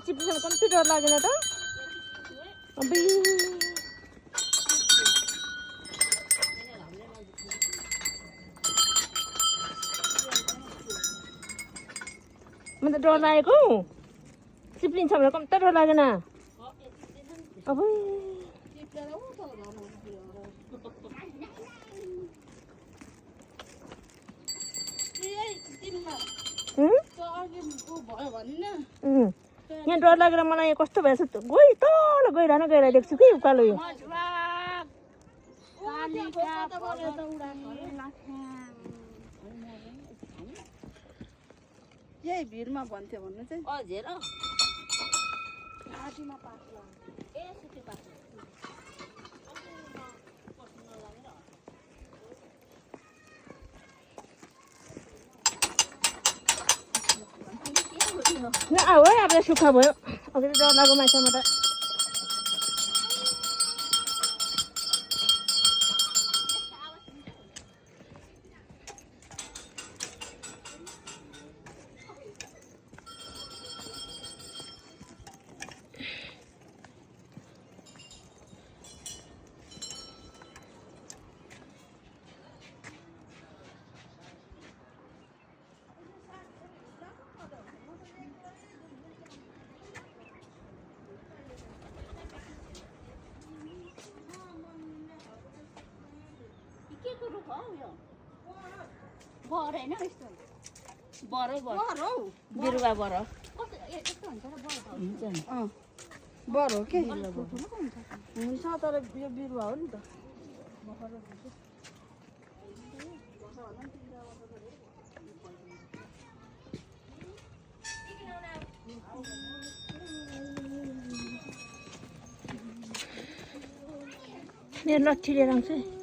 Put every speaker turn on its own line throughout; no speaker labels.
चिप्लेसँग कम्ती डर लागेन त अबे म त डर लागेको चिप्लिन्छ भनेर कम्ती डर लागेन अब यहाँ डर लागेर मलाई कस्तो भएछ गइ तल गइरहन देख्छु कि उकालो यो
यही भिडमा भन्थ्यो भन्नु चाहिँ
अझेर
न आऊ है अब सुक्खा भयो अघि डर लाग्यो मान्छेमा त
बर होइन यस्तो बरै
बर हौ
बिरुवा बर
यस्तो हुन्छ र बर
अँ बर हो के हुन्छ तर यो बिरुवा हो नि त
मेरो लट्ठी लिएर आउँछु है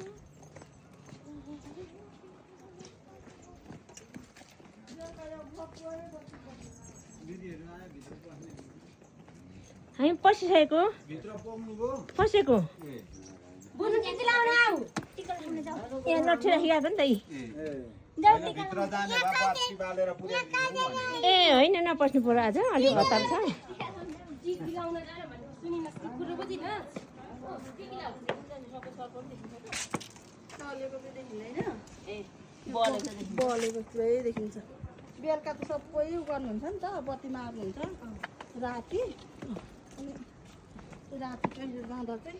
हामी पसिसकेको फसेको यहाँ लट्ठी राखिरहेको नि त ए होइन नपस्नु पर्यो आज अलिक हतार छ
बलेको पुरै देखिन्छ बेलुका त सबै उ गर्नुहुन्छ नि त बत्ती मार्नुहुन्छ राति अनि राति कहिले जाँदा चाहिँ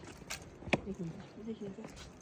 देखिन्छ